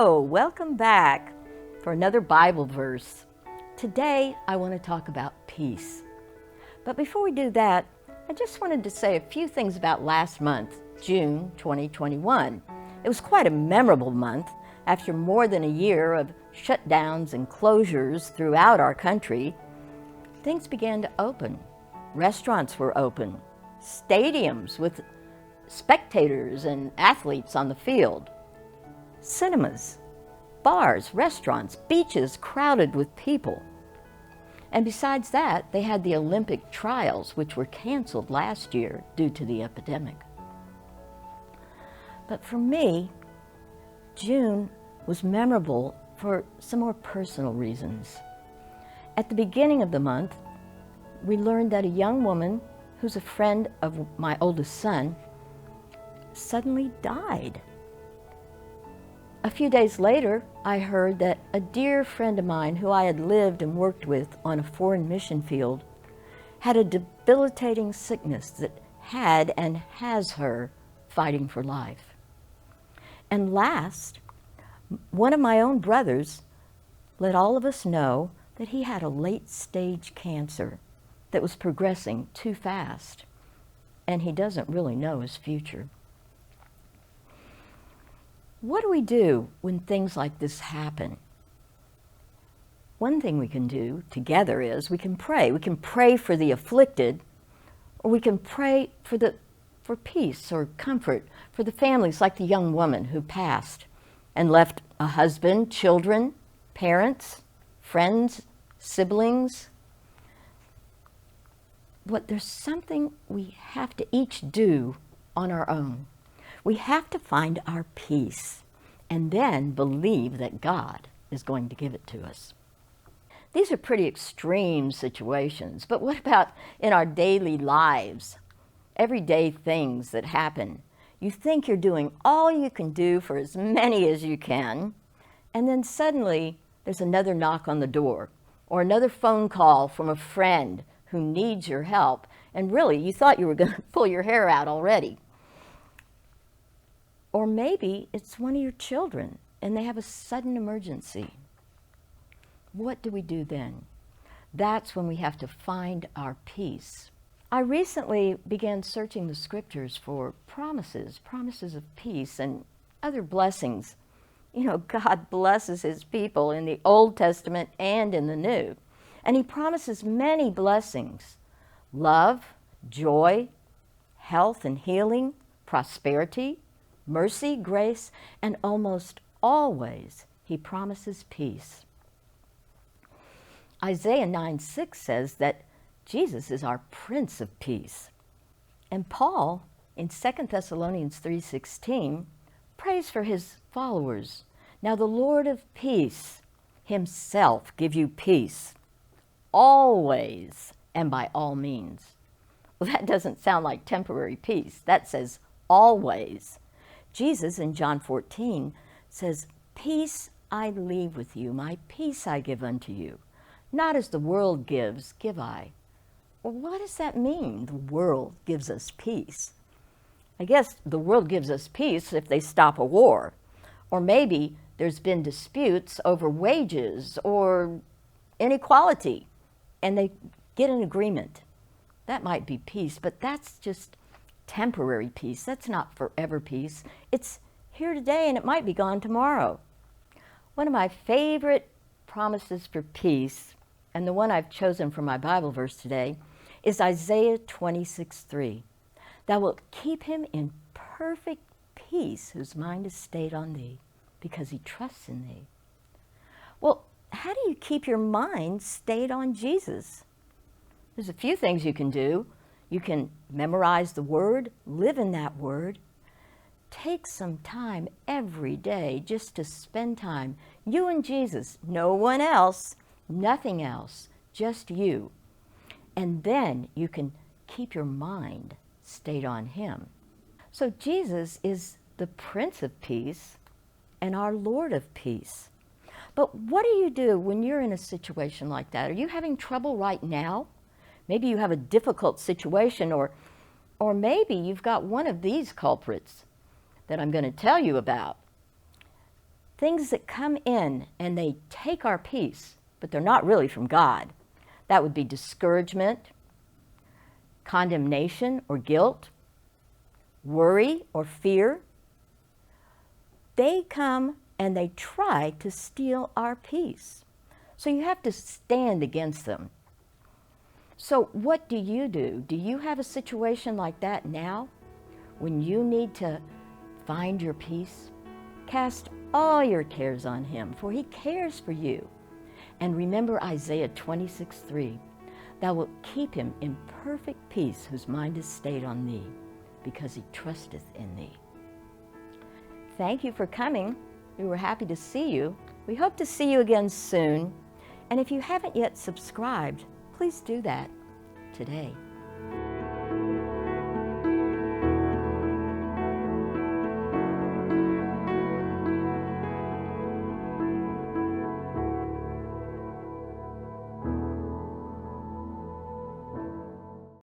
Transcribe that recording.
Hello, welcome back for another Bible verse. Today I want to talk about peace. But before we do that, I just wanted to say a few things about last month, June 2021. It was quite a memorable month. After more than a year of shutdowns and closures throughout our country, things began to open. Restaurants were open, stadiums with spectators and athletes on the field, cinemas, bars, restaurants, beaches crowded with people. And besides that, they had the Olympic trials, which were canceled last year due to the epidemic. But for me, June was memorable for some more personal reasons. At the beginning of the month, we learned that a young woman who's a friend of my oldest son suddenly died. A few days later, I heard that a dear friend of mine who I had lived and worked with on a foreign mission field had a debilitating sickness that had and has her fighting for life. And last, one of my own brothers let all of us know that he had a late-stage cancer that was progressing too fast, and he doesn't really know his future. What do we do when things like this happen? One thing we can do together is we can pray. We can pray for the afflicted, or we can pray for peace or comfort for the families, like the young woman who passed and left a husband, children, parents, friends, siblings. But there's something we have to each do on our own. We have to find our peace and then believe that God is going to give it to us. These are pretty extreme situations, but what about in our daily lives? Everyday things that happen. You think you're doing all you can do for as many as you can, and then suddenly there's another knock on the door or another phone call from a friend who needs your help, and really you thought you were going to pull your hair out already. Or maybe it's one of your children and they have a sudden emergency. What do we do then? That's when we have to find our peace. I recently began searching the Scriptures for promises of peace and other blessings. You know, God blesses His people in the Old Testament and in the New. And He promises many blessings: love, joy, health and healing, prosperity, mercy, grace, and almost always He promises peace. Isaiah 9:6 says that Jesus is our Prince of Peace. And Paul, in 2 Thessalonians 3:16, prays for his followers. Now the Lord of peace Himself give you peace, always and by all means. Well, that doesn't sound like temporary peace. That says always. Jesus in John 14 says, "Peace I leave with you, my peace I give unto you. Not as the world gives, give I." Well, what does that mean, the world gives us peace? I guess the world gives us peace if they stop a war. Or maybe there's been disputes over wages or inequality, and they get an agreement. That might be peace, but that's just temporary peace. That's not forever peace. It's here today and it might be gone tomorrow. One of my favorite promises for peace, and the one I've chosen for my Bible verse today, is Isaiah 26:3. "Thou wilt keep him in perfect peace whose mind is stayed on thee, because he trusts in thee." Well, how do you keep your mind stayed on Jesus? There's a few things you can do. You can memorize the Word, live in that Word. Take some time every day just to spend time, you and Jesus, no one else, nothing else, just you. And then you can keep your mind stayed on Him. So Jesus is the Prince of Peace and our Lord of Peace. But what do you do when you're in a situation like that? Are you having trouble right now? Maybe you have a difficult situation, or maybe you've got one of these culprits that I'm going to tell you about. things that come in and they take our peace, but they're not really from God. That would be discouragement, condemnation or guilt, worry or fear. They come and they try to steal our peace. So you have to stand against them. So what do? Do you have a situation like that now when you need to find your peace? Cast all your cares on him, for he cares for you. And remember Isaiah 26:3, thou wilt keep him in perfect peace whose mind is stayed on thee, because he trusteth in thee. Thank you for coming. We were happy to see you. We hope to see you again soon. And if you haven't yet subscribed, please do that today.